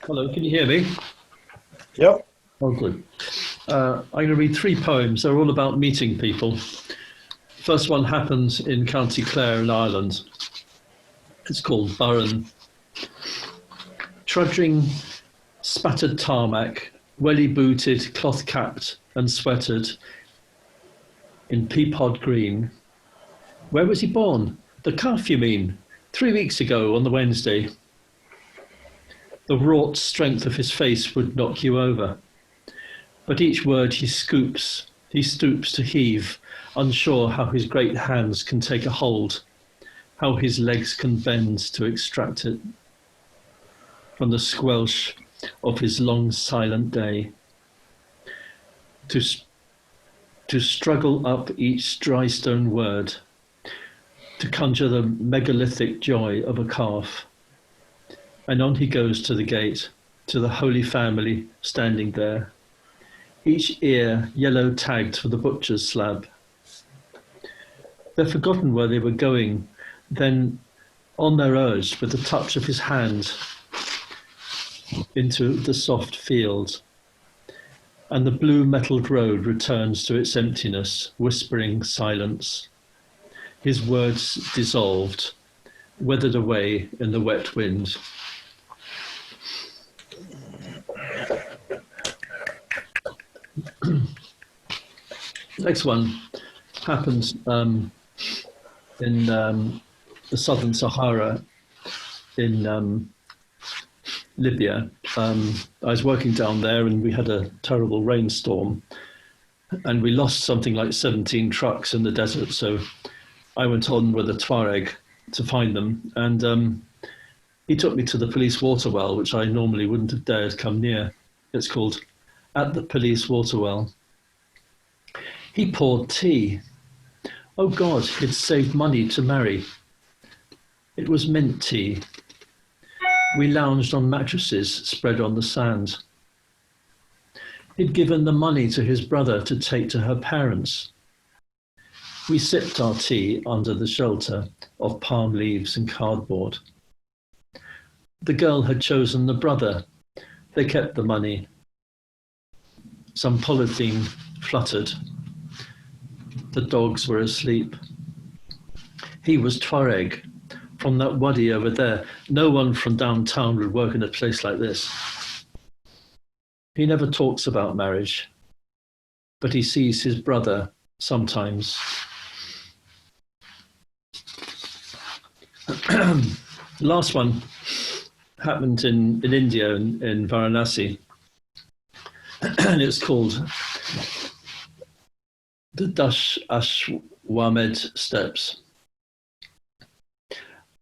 Hello, can you hear me? Yep. Oh, good. I'm going to read three poems. They're all about meeting people. First one happens in County Clare in Ireland. It's called Burren. Trudging spattered tarmac, welly booted, cloth capped and sweatered in Peapod Green. Where was he born? The calf, you mean? 3 weeks ago on the Wednesday. The wrought strength of his face would knock you over. But each word he stoops to heave, unsure how his great hands can take a hold, how his legs can bend to extract it from the squelch of his long silent day. To, to struggle up each dry stone word, to conjure the megalithic joy of a calf. And on he goes to the gate, to the Holy Family standing there, each ear yellow tagged for the butcher's slab. They've forgotten where they were going, then on their urge, with the touch of his hand into the soft field, and the blue metalled road returns to its emptiness, whispering silence. His words dissolved, weathered away in the wet wind. Next one happens in the southern Sahara in Libya. I was working down there and we had a terrible rainstorm and we lost something like 17 trucks in the desert. So I went on with a Tuareg to find them, and he took me to the police waterwell, which I normally wouldn't have dared come near. It's called At the Police Waterwell. He poured tea. Oh God, he'd saved money to marry. It was mint tea. We lounged on mattresses spread on the sand. He'd given the money to his brother to take to her parents. We sipped our tea under the shelter of palm leaves and cardboard. The girl had chosen the brother. They kept the money. Some polythene fluttered. The dogs were asleep. He was Tuareg, from that wadi over there. No one from downtown would work in a place like this. He never talks about marriage, but he sees his brother sometimes. The last one happened in India, in Varanasi, and it's called the Dashashwamedh steps.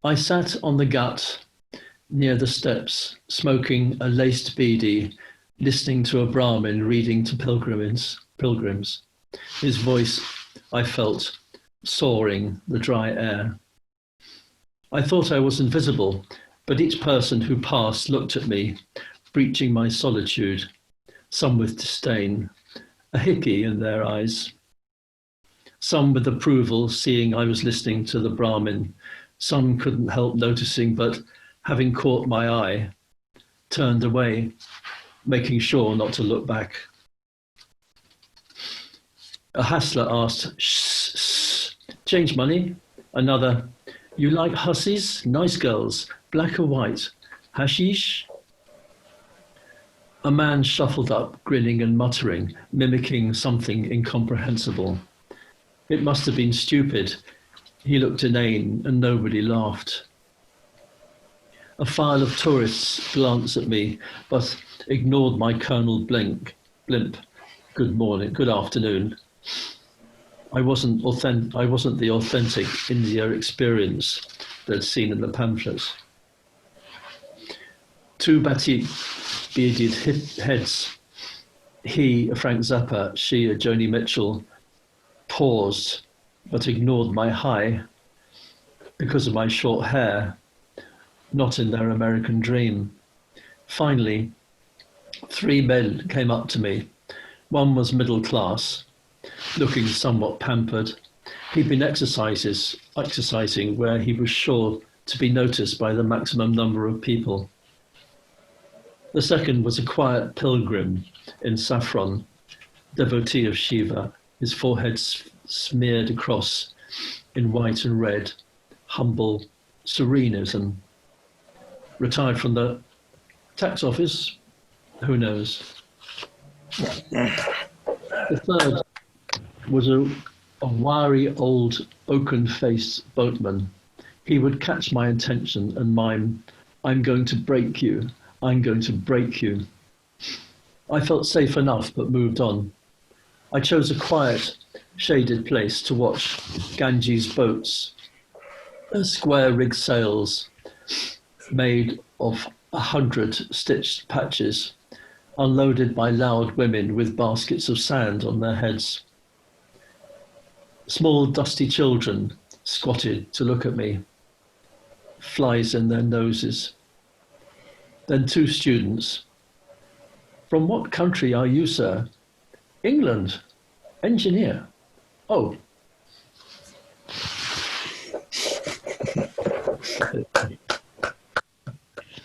I sat on the gut near the steps, smoking a laced beedi, listening to a Brahmin reading to pilgrims. His voice, I felt, soaring the dry air. I thought I was invisible, but each person who passed looked at me, breaching my solitude, some with disdain, a hickey in their eyes. Some with approval, seeing I was listening to the Brahmin. Some couldn't help noticing, but having caught my eye, turned away, making sure not to look back. A hassler asked, shh, shh, change money? Another, you like hussies? Nice girls, black or white? Hashish? A man shuffled up, grinning and muttering, mimicking something incomprehensible. It must have been stupid. He looked inane and nobody laughed. A file of tourists glanced at me, but ignored my Colonel blimp. Good morning, good afternoon. I wasn't the authentic India experience they'd seen in the pamphlets. Two batik bearded heads, he a Frank Zappa, she a Joni Mitchell, paused but ignored my hi because of my short hair, not in their American dream. Finally, three men came up to me. One was middle class, looking somewhat pampered. He'd been exercising where he was sure to be noticed by the maximum number of people. The second was a quiet pilgrim in saffron, devotee of Shiva, his forehead smeared across in white and red, humble serenism. Retired from the tax office, who knows? The third was a wiry old oaken-faced boatman. He would catch my attention and mime, "I'm going to break you, I'm going to break you." I felt safe enough but moved on. I chose a quiet, shaded place to watch Ganges boats, square rigged sails made of 100 stitched patches, unloaded by loud women with baskets of sand on their heads. Small dusty children squatted to look at me, flies in their noses. Then two students. "From what country are you, sir?" "England. Engineer." "Oh."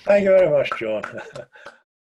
Thank you very much, John.